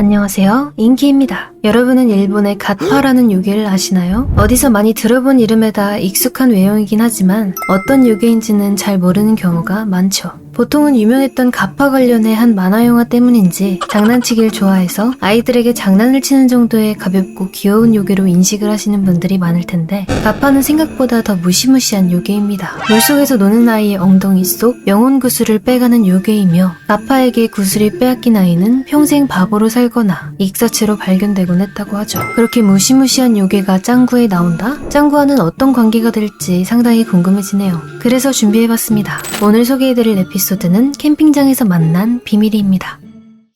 안녕하세요, 인기입니다. 여러분은 일본의 갓파라는 요괴를 아시나요? 어디서 많이 들어본 이름에다 익숙한 외형이긴 하지만 어떤 요괴인지는 잘 모르는 경우가 많죠. 보통은 유명했던 갓파 관련의 한 만화 영화 때문인지 장난치기를 좋아해서 아이들에게 장난을 치는 정도의 가볍고 귀여운 요괴로 인식을 하시는 분들이 많을 텐데, 갓파는 생각보다 더 무시무시한 요괴입니다. 물속에서 노는 아이의 엉덩이 속 영혼 구슬을 빼가는 요괴이며, 갓파에게 구슬이 빼앗긴 아이는 평생 바보로 살거나 익사체로 발견되곤 했다고 하죠. 그렇게 무시무시한 요괴가 짱구에 나온다? 짱구와는 어떤 관계가 될지 상당히 궁금해지네요. 그래서 준비해봤습니다. 오늘 소개해드릴 에피소드는 캠핑장에서 만난 비밀입니다.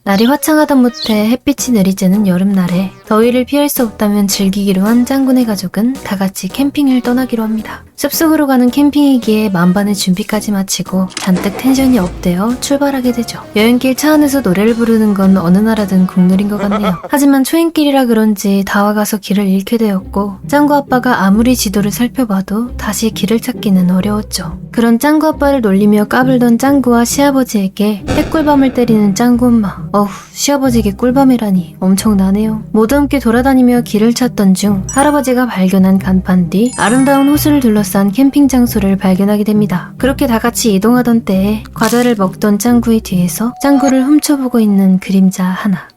날이 화창하던 못해 햇빛이 내리쬐는 여름날에 더위를 피할 수 없다면 즐기기로 한 짱구네 가족은 다 같이 캠핑을 떠나기로 합니다. 숲속으로 가는 캠핑이기에 만반의 준비까지 마치고 잔뜩 텐션이 업되어 출발하게 되죠. 여행길 차 안에서 노래를 부르는 건 어느 나라든 국룰인 것 같네요. 하지만 초행길이라 그런지 다 와가서 길을 잃게 되었고, 짱구 아빠가 아무리 지도를 살펴봐도 다시 길을 찾기는 어려웠죠. 그런 짱구 아빠를 놀리며 까불던 짱구와 시아버지에게 핵꿀밤을 때리는 짱구 엄마. 어후, 시아버지에게 꿀밤이라니 엄청나네요. 모두 함께 돌아다니며 길을 찾던 중 할아버지가 발견한 간판 뒤 아름다운 호수를 둘러싼 캠핑 장소를 발견하게 됩니다. 그렇게 다 같이 이동하던 때에 과자를 먹던 짱구의 뒤에서 짱구를 훔쳐보고 있는 그림자 하나.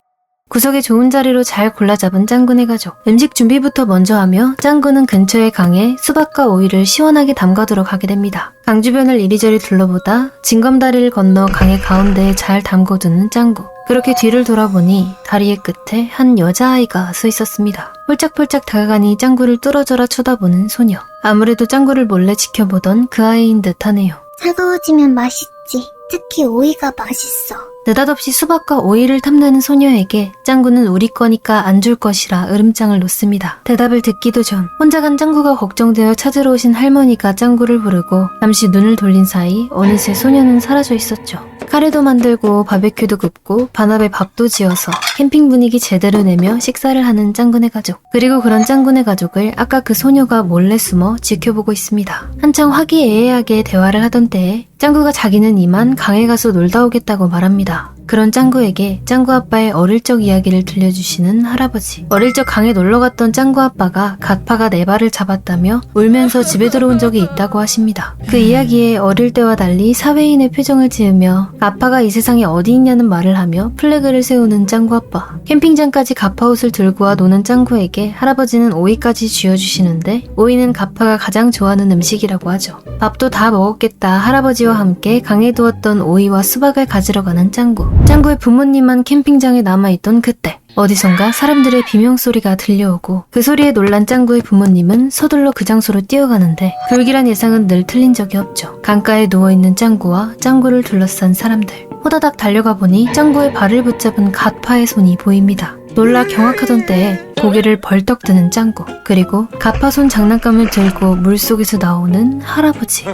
구석에 좋은 자리로 잘 골라 잡은 짱구네 가족. 음식 준비부터 먼저 하며 짱구는 근처의 강에 수박과 오이를 시원하게 담가두러 가게 됩니다. 강 주변을 이리저리 둘러보다 징검다리를 건너 강의 가운데에 잘 담궈두는 짱구. 그렇게 뒤를 돌아보니 다리의 끝에 한 여자아이가 서 있었습니다. 홀짝폴짝 다가가니 짱구를 뚫어져라 쳐다보는 소녀. 아무래도 짱구를 몰래 지켜보던 그 아이인 듯하네요. 차가워지면 맛있지. 특히 오이가 맛있어. 느닷없이 수박과 오이를 탐내는 소녀에게 짱구는 우리 거니까 안 줄 것이라 으름장을 놓습니다. 대답을 듣기도 전 혼자 간 짱구가 걱정되어 찾으러 오신 할머니가 짱구를 부르고 잠시 눈을 돌린 사이 어느새 소녀는 사라져 있었죠. 카레도 만들고 바베큐도 굽고 반합에 밥도 지어서 캠핑 분위기 제대로 내며 식사를 하는 짱구네 가족. 그리고 그런 짱구네 가족을 아까 그 소녀가 몰래 숨어 지켜보고 있습니다. 한창 화기애애하게 대화를 하던 때에 짱구가 자기는 이만 강에 가서 놀다 오겠다고 말합니다. 그런 짱구에게 짱구 아빠의 어릴 적 이야기를 들려주시는 할아버지. 어릴 적 강에 놀러갔던 짱구 아빠가 갓파가 네 발을 잡았다며 울면서 집에 들어온 적이 있다고 하십니다. 그 이야기에 어릴 때와 달리 사회인의 표정을 지으며 갓파가 이 세상에 어디 있냐는 말을 하며 플래그를 세우는 짱구 아빠. 캠핑장까지 갓파 옷을 들고 와 노는 짱구에게 할아버지는 오이까지 쥐어주시는데, 오이는 갓파가 가장 좋아하는 음식이라고 하죠. 밥도 다 먹었겠다 할아버지와 함께 강에 두었던 오이와 수박을 가지러 가는 짱구. 짱구의 부모님만 캠핑장에 남아있던 그때, 어디선가 사람들의 비명소리가 들려오고 그 소리에 놀란 짱구의 부모님은 서둘러 그 장소로 뛰어가는데, 불길한 예상은 늘 틀린 적이 없죠. 강가에 누워있는 짱구와 짱구를 둘러싼 사람들. 호다닥 달려가 보니 짱구의 발을 붙잡은 갓파의 손이 보입니다. 놀라 경악하던 때에 고개를 벌떡 드는 짱구. 그리고 갓파손 장난감을 들고 물속에서 나오는 할아버지.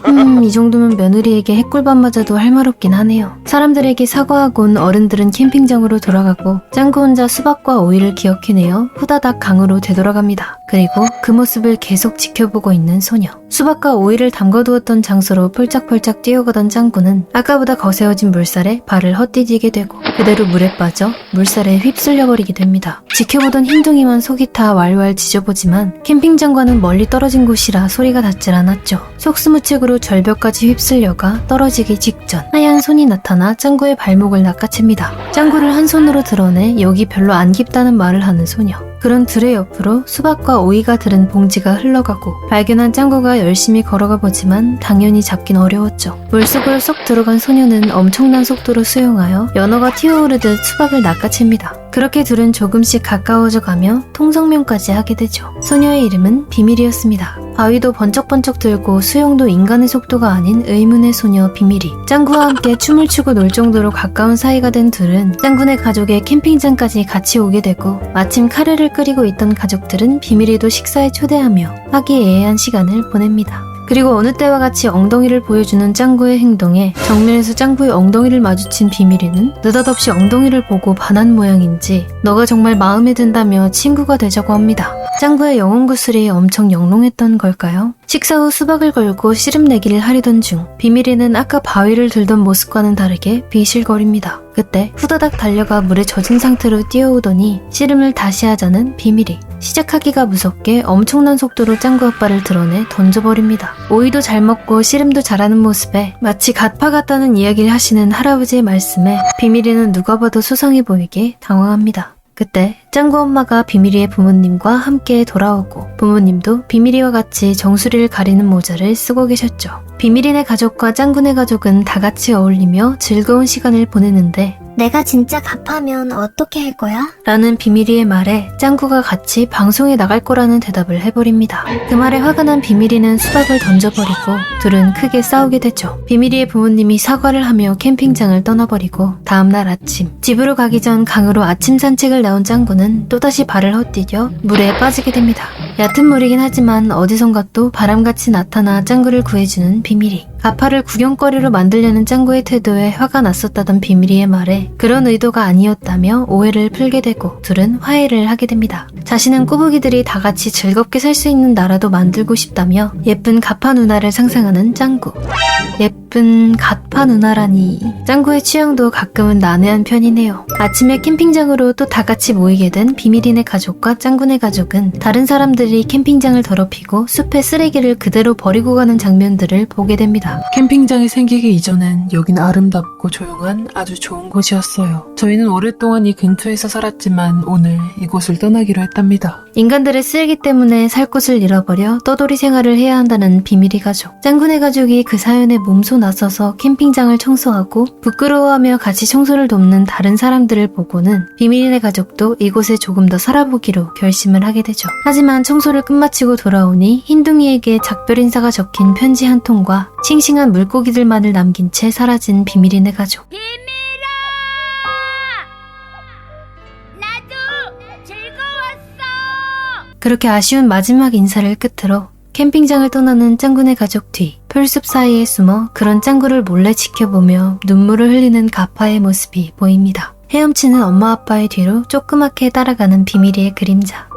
이 정도면 며느리에게 핵꿀밤 맞아도 할 말 없긴 하네요. 사람들에게 사과하곤 어른들은 캠핑장으로 돌아가고 짱구 혼자 수박과 오이를 기억해내어 후다닥 강으로 되돌아갑니다. 그리고 그 모습을 계속 지켜보고 있는 소녀. 수박과 오이를 담궈두었던 장소로 폴짝폴짝 뛰어가던 짱구는 아까보다 거세어진 물살에 발을 헛디디게 되고 그대로 물에 빠져 물살에 휩쓸려버리게 됩니다. 지켜보던 흰둥이만 속이 타 왈왈 지져보지만 캠핑장과는 멀리 떨어진 곳이라 소리가 닿질 않았죠. 속수무책으로 절벽까지 휩쓸려가 떨어지기 직전 하얀 손이 나타나 짱구의 발목을 낚아챕니다. 짱구를 한 손으로 드러내 여기 별로 안 깊다는 말을 하는 소녀. 그런 들의 옆으로 수박과 오이가 들은 봉지가 흘러가고 발견한 짱구가 열심히 걸어가 보지만 당연히 잡긴 어려웠죠. 물속으로 쏙 들어간 소녀는 엄청난 속도로 수영하여 연어가 튀어오르듯 수박을 낚아챕니다. 그렇게 둘은 조금씩 가까워져 가며 통성명까지 하게 되죠. 소녀의 이름은 비밀이었습니다. 바위도 번쩍번쩍 들고 수영도 인간의 속도가 아닌 의문의 소녀 비밀이. 짱구와 함께 춤을 추고 놀 정도로 가까운 사이가 된 둘은 짱구네 가족의 캠핑장까지 같이 오게 되고, 마침 카레를 끓이고 있던 가족들은 비밀이도 식사에 초대하며 화기애애한 시간을 보냅니다. 그리고 어느 때와 같이 엉덩이를 보여주는 짱구의 행동에 정면에서 짱구의 엉덩이를 마주친 비밀이는 느닷없이 엉덩이를 보고 반한 모양인지 너가 정말 마음에 든다며 친구가 되자고 합니다. 짱구의 영혼구슬이 엄청 영롱했던 걸까요? 식사 후 수박을 걸고 씨름 내기를 하려던 중 비밀이는 아까 바위를 들던 모습과는 다르게 비실거립니다. 그때 후다닥 달려가 물에 젖은 상태로 뛰어오더니 씨름을 다시 하자는 비밀이. 시작하기가 무섭게 엄청난 속도로 짱구 아빠를 드러내 던져버립니다. 오이도 잘 먹고 씨름도 잘하는 모습에 마치 갓파 같다는 이야기를 하시는 할아버지의 말씀에 비밀이는 누가 봐도 수상해 보이게 당황합니다. 그때 짱구 엄마가 비밀이의 부모님과 함께 돌아오고 부모님도 비밀이와 같이 정수리를 가리는 모자를 쓰고 계셨죠. 비밀이네 가족과 짱구네 가족은 다 같이 어울리며 즐거운 시간을 보내는데 내가 진짜 갚하면 어떻게 할 거야? 라는 비밀이의 말에 짱구가 같이 방송에 나갈 거라는 대답을 해버립니다. 그 말에 화가 난 비밀이는 수박을 던져버리고 둘은 크게 싸우게 되죠. 비밀이의 부모님이 사과를 하며 캠핑장을 떠나버리고 다음날 아침 집으로 가기 전 강으로 아침 산책을 나온 짱구는 또다시 발을 헛디뎌 물에 빠지게 됩니다. 얕은 물이긴 하지만 어디선가 또 바람같이 나타나 짱구를 구해주는 비밀이. 가파를 구경거리로 만들려는 짱구의 태도에 화가 났었다던 비밀이의 말에 그런 의도가 아니었다며 오해를 풀게 되고 둘은 화해를 하게 됩니다. 자신은 꼬부기들이 다 같이 즐겁게 살 수 있는 나라도 만들고 싶다며 예쁜 가파 누나를 상상하는 짱구. 예쁜 가파 누나라니. 짱구의 취향도 가끔은 난해한 편이네요. 아침에 캠핑장으로 또 다 같이 모이게 된 비밀이네 가족과 짱구네 가족은 다른 사람들이 캠핑장을 더럽히고 숲에 쓰레기를 그대로 버리고 가는 장면들을 보게 됩니다. 캠핑장이 생기기 이전엔 여긴 아름답고 조용한 아주 좋은 곳이었어요. 저희는 오랫동안 이 근처에서 살았지만 오늘 이곳을 떠나기로 했답니다. 인간들의 쓰레기 때문에 살 곳을 잃어버려 떠돌이 생활을 해야 한다는 비밀이 가족. 짱구네 가족이 그 사연에 몸소 나서서 캠핑장을 청소하고 부끄러워하며 같이 청소를 돕는 다른 사람들을 보고는 비밀이네 가족도 이곳에 조금 더 살아보기로 결심을 하게 되죠. 하지만 청소를 끝마치고 돌아오니 흰둥이에게 작별 인사가 적힌 편지 한 통과 싱싱한 물고기들만을 남긴 채 사라진 비밀이네 가족. 그렇게 아쉬운 마지막 인사를 끝으로 캠핑장을 떠나는 짱구네 가족 뒤 풀숲 사이에 숨어 그런 짱구를 몰래 지켜보며 눈물을 흘리는 가파의 모습이 보입니다. 헤엄치는 엄마 아빠의 뒤로 조그맣게 따라가는 비밀이의 그림자.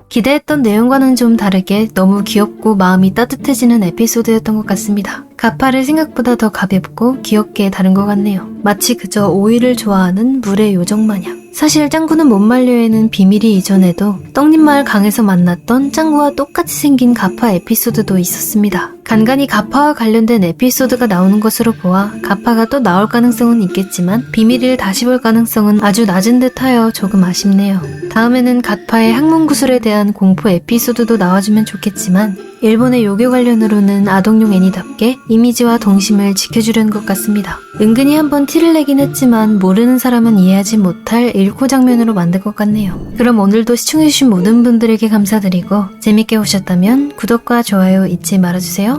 기대했던 내용과는 좀 다르게 너무 귀엽고 마음이 따뜻해지는 에피소드였던 것 같습니다. 가파를 생각보다 더 가볍고 귀엽게 다룬 것 같네요. 마치 그저 오이를 좋아하는 물의 요정 마냥. 사실 짱구는 못 말려에는 비밀이 이전에도 떡잎마을 강에서 만났던 짱구와 똑같이 생긴 가파 에피소드도 있었습니다. 간간히 가파와 관련된 에피소드가 나오는 것으로 보아 가파가 또 나올 가능성은 있겠지만 비밀을 다시 볼 가능성은 아주 낮은 듯하여 조금 아쉽네요. 다음에는 가파의 학문구슬에 대한 공포 에피소드도 나와주면 좋겠지만 일본의 요괴 관련으로는 아동용 애니답게 이미지와 동심을 지켜주려는 것 같습니다. 은근히 한번 티를 내긴 했지만 모르는 사람은 이해하지 못할 일코 장면으로 만들 것 같네요. 그럼 오늘도 시청해주신 모든 분들에게 감사드리고 재밌게 보셨다면 구독과 좋아요 잊지 말아주세요.